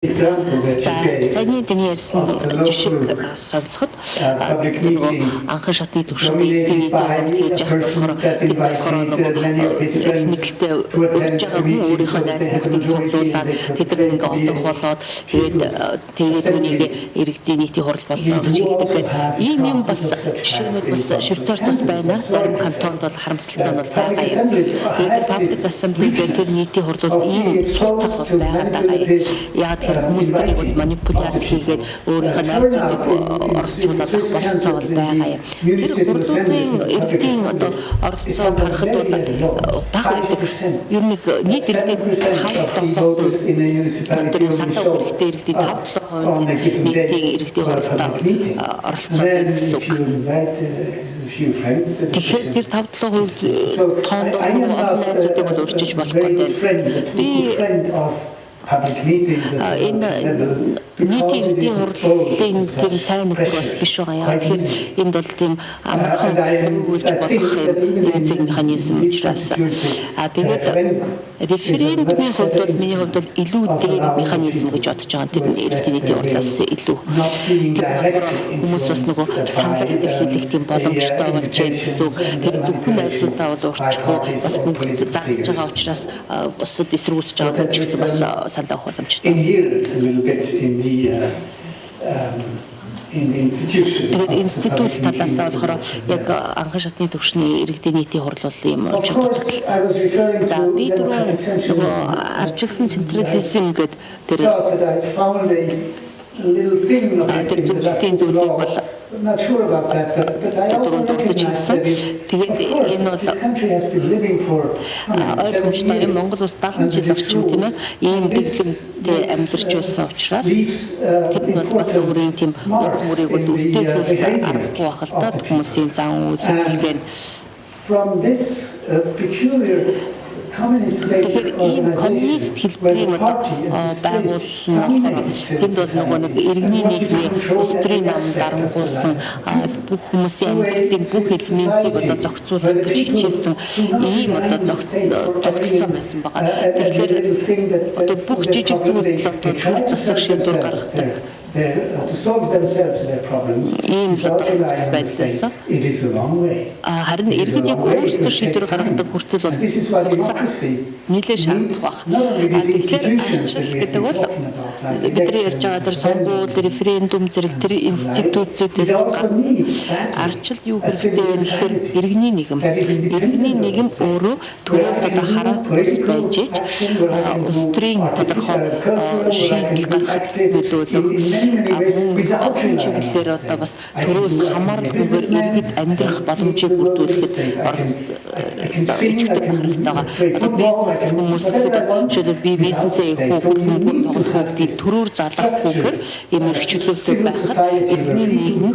example that you gave Саяны таны ярьсан of the жишг local сонсоход public meeting анхан шатны төвшөнд dominated by a person that invited many of his friends to attend the meeting so that they had a majority and they could play the иргэдийн нийтийн хурал болоод чигддэг. Ийм юм бас жишээнүүд бас шивтэрт бас байна. Зарим кантонд бол харамсалтай бол байгаа юм. Тэгээд public assembly гэдэг нийтийн хурлууд ийм суултал бол байгаа даа. Яг тэр хүмүүс тэрийг манипуляц хийгээд өөрийнхөө найзуудыг орцуулах болцоо бол байгаа юм. Тэр хурлуудын иргэдийн одоо оролцоо харахад бол бага юм нэг иргэдийн хавтаа тэр сантаа хэрэгтэй иргэдийн 5% нийтийн иргэдийн хурлаа оролцоо гэсэн үг. Тэгэхээр тэр 5-7% тоонд найзуудыг бол өрчиж болохгүй дээ. Public meetings at level because it is exposed to such pressures. And I think that even in Constitution referendum референдумын хувьд бол миний хувьд бол илүү дээр механизм гэж бодож байгаа. Тэр нийтийн хурлаас илүү хүмүүс бас нөгөө санал илэрхийлэх тийм боломжтой болж байна гэсэн үг. Тэр зөвхөн найзуудаа бол урьдчилгүй бас бүгд зааж байгаа учраас бусад эсрүүцж байгаа юм ч гэсэн бас сандаа боломжтой. In here a little bit in the institution. Тэгээд институт талаас болохоор яг анхан шатны төвшний иргэдийн нийтийн хурал бол юм Of course, I was referring to democratic centralism. арчилсан централизм гэдэг тэр thought that I found a little thing of it in the Latin law. I'm not sure about that, but I also recognize that of course this country has been living for 170 years. Монгол улс 70 жил орчим тийм ээ ийм дэглэмтэй амьдарч байсан учраас тэд бас өөрийн тийм мөрийг үлдэхээс аргагүй байхaltaа хүмүүсийн зан үйлсэлгээр From this peculiar communist state коммунист хэлбэрийн байгууллага тэнд бол нөгөө нэг иргэний нийгмийн өстрийн нам дарангуулсан бүх хүмүүсийн амьдралын бүх элементийг одоо зохицуулах гэж хичээсэн ийм одоо тогтолцоо байсан байгаа. Тэгэхээр одоо бүх жижиг зүйлүүд одоо засаг шийдвэр гаргадаг. To solve themselves their problems without relying on the state, it is a long way. Харин иргэд яг өөрсдөө шийдвэр гаргадаг хүртэл бол This is why democracy нийлээ needs шаардлагатай not only байна. these institutions that we have гэдэг been бол talking about, like бидний ярьж байгаа тэр сонгуул, референдум зэрэг тэр институтүүдээс арчил юу хэрэгтэй вэ гэхээр иргэний нийгэм өөрөө төрөөс одоо хараад байж өстрийн тодорхой шийдэл гаргахад нөлөөлөх чиглэлээр одоо бас төрөөс хамааралгүйгээр иргэд амьдрах боломжийг бүрдүүлэхэд бизнес би бизнесээ хүүхдүүд төрөөр залгахгүйгээр ийм эрхчлөлтөй байхад иргэний нийгэм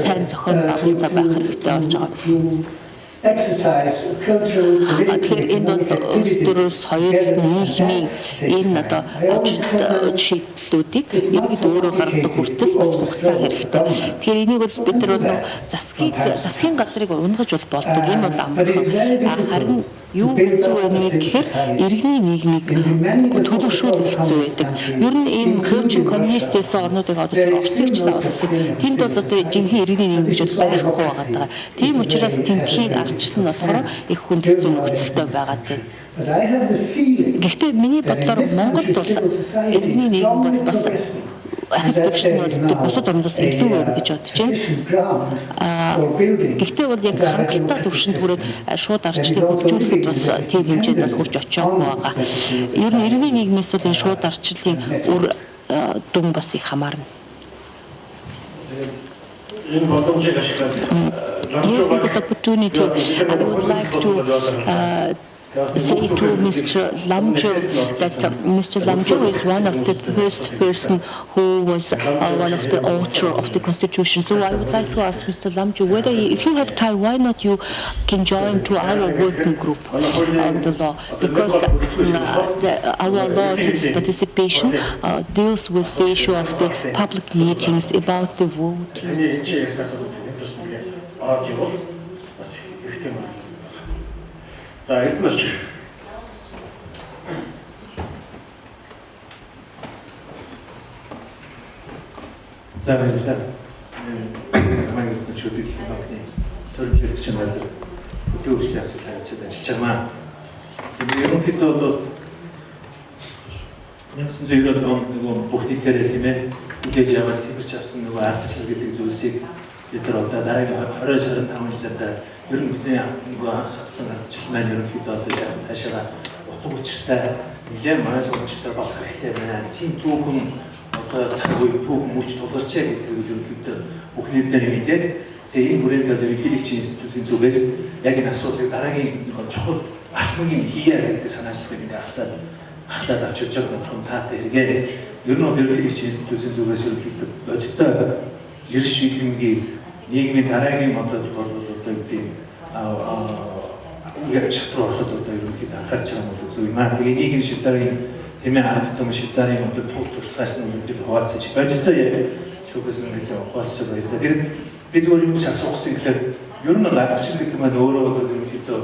сайн зохион байгуулалттай байх хэрэгтэй болж байгаа. Exercise cultural political төрөөс соёл нийгмийн энэ одоо ажилт шийдлүүдийг иргэд өөрөө гаргадаг хүртэл бас хугацаа хэрэгтэй. Тэгэхээр энийг бол бид нар бол засгийн газрыг унгаж бол болдог. Энэ бол амархан. Харин юу хэцүү вэ гэхээр иргэний нийгмийг төлөвшүүлэх хэцүү байдаг. Ер нь ийм хуучин коммунистээс орнуудыг орцогч заавалцсан. Тэнд бол одоо жинхэнэ иргэний нийгэм гэж байхгүй байгаа. Тийм учраас тентхийн арчлал нь болохоор их хүнд хэцүү нөхцөлтэй байгаа тийм. Гэхдээ миний бодлоор Монголд бол иргэний нийгэм бол бас ахис төвшнүүд бусад орнуудаас илүү өөр гэж бодож байна. Гэхдээ бол яг хангалттай төвшөнд хүрээд шууд арчлыг хөгжүүлэхэд бас тийм хэмжээнд бол хүрч очиагүй байгаа. Ер нь иргэний нийгмээс бол энэ шууд арчлалын үр дүн бас их хамаарна. Энэ боломжийг ашиглаад Using this opportunity, I would like to say to Mr. Lamjo that Mr. Lamjo is one of the first person who was one of the author of the Constitution. So I would like to ask Mr. Lamjo whether, if you have time, why not you can join to our working group on the law, because our law's participation deals with the issue of the public meetings about the vote. За эрдэнэч За баярлалаа. Намайг өчигдөр хэлсэн төрөлхтөч газар хөдөлгөөний асуудал ажиллаж байна. Ерөнхийдөө бол 1990-ад он нөгөө бүх нийтээрээ тийм ээ хүлээж аваад тэмэрч авсан нөгөө ардчлал гэдэг зүйлсийг бид нар одоо дараагийн 20-25 жилдээ ер нь бидний нөгөө авсан ардчлал маань ерөнхийдөө одоо цаашаа утга учиртай нэлээд ойлгомжтой болох хэрэгтэй байна. Тийм түүхэн одоо цаг үе түүхэн мөч тулгарчаа гэдэг нь ерөнхийдөө бүх нийтээр мэдээд энэ хүрээнд одоо ерөнхийлөгчийн институтын зүгээс яг энэ асуудлыг дараагийн чухал алхмын хийя гэдэг санаачлагыг ингээ ахлаад авч явж байгаа юм таатай хэрэгээ. Ер нь бол ерөнхийлөгчийн институтын зүгээс ерөнхийдөө бодиттой ерш шийдэмгийн нийгмийн дараагийн одоо гэдэг яг шатруу ороход одоо ерөнхийдөө анхаарч байгаа юм бол зөв юм аа. Тэгээ нийгмийн шивзарын тэмээ ард түмэн шивзарын одоо туг туршлагаас нь ерөнхийдөө хуваалцаж бодиттой яг шүүхээс нэг зөв хуваалцаж байгаа юм да. Тэгээд би зөвхөн юу ч асуухсан гэхээр ер нь ардчлал гэдэг маань өөрөө бол ерөнхийдөө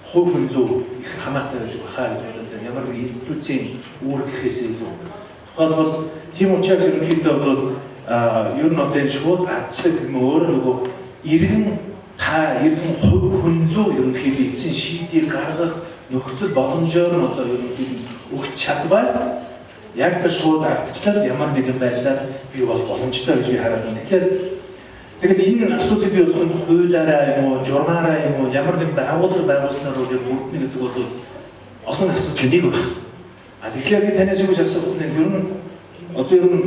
хувь хүн лөө их хамаатай байдаг бахаа гэж боддог. Ямар нэг институцийн үүрэг гэхээс илүү. Тухайлбал тийм учраас ерөнхийдөө бол ер нь одоо энэ шууд ардчлал гэдэг нь өөрөө нөгөө иргэн хувь хүн лөө ерөнхийдөө эцсийн шийдийг гаргах нөхцөл боломжоор нь одоо ерөнхийдөө өгч чадваас яг тэр шууд ардчлал ямар нэгэн байдлаар бий бол боломжтой гэж би хараад байна. Тэгэхээр энэ асуудлыг бий болгоход хуулиараа юм уу, журмаараа юм уу, ямар нэгэн байгууллага байгуулснаар бол бүрднэ гэдэг бол олон асуудал нэг байна. Тэгэхээр би танаас юу гэж асуух вэ? Ер нь одоо ер нь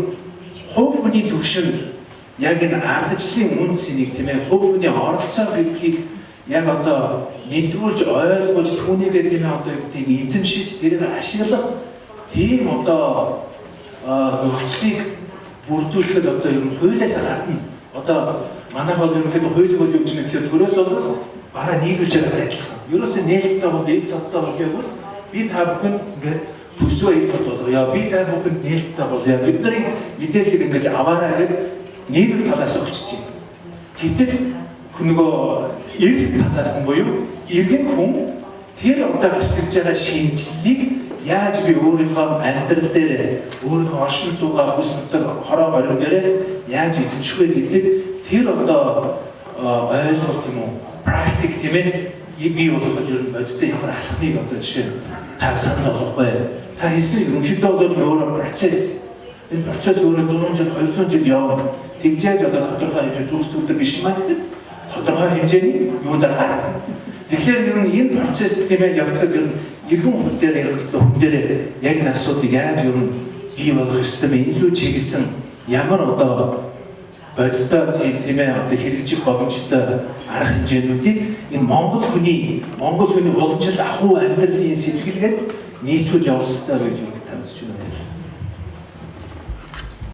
хувь хүний төвшөнд яг энэ ардчлалын үн цэнийг тийм ээ хувь хүний оролцоо гэдгийг яг одоо мэдрүүлж ойлгуулж түүнийгээ тийм ээ одоо гэдгийг эзэмшиж тэрийг ашиглах тийм одоо нөхцөлийг бүрдүүлэхэд одоо ер нь хуулиас гадна одоо манайх бол ерөнхийдөө хуулийг бол юу гэж нэрлэхээр төрөөс бол бараа нийлүүлж байгаа адилхан. Ерөөсөө нээлттэй бол ил тодтой бол гэвэл би та бүхэн ингээд төсөө ил тод болгоё. Би та бүхэнд нээлттэй болъё. Бидний мэдээллийг ингэж аваарай гэж нийлүүл талаас өгч чинь. Гэтэл нөгөө эрх талаас нь буюу иргэн хүн тэр одоо гарч ирж байгаа шинжлэлийг яаж би өөрийнхөө амьдрал дээр өөрийнхөө оршин суугаа бүс нутаг хороо горим дээр яаж эзэмших вэ гэдэг тэр одоо ойлголт юм уу практик тийм ээ бий болгоход ер нь бодиттой ямар алхмыг одоо жишээ та санал болгох бай. Та хийсэн ерөнхийдөө бол өөрөө процесс. Энэ процесс өөрөө 100 жил 200 жил явна. Тэгжээж одоо тодорхой хэмжээний төгсгөлтэй биш маа гэдэг тодорхой хэмжээний юундаар гарна. Тэгэхээр ер нь энэ процесс тийм ээ явцад ер нь иргэн хүн дээр ерөнхийдөө хүн дээр яг энэ асуудлыг яаж ер нь бий болгох ёстой бэ? Илүү чиглэсэн ямар одоо бодиттой тийм ээ одоо хэрэгжих боломжтой арга хэмжээнүүдийг энэ Монгол хүний уламжлалт ахуй амьдралын сэтгэлгээд нийцүүлж явуулах ёстой гэж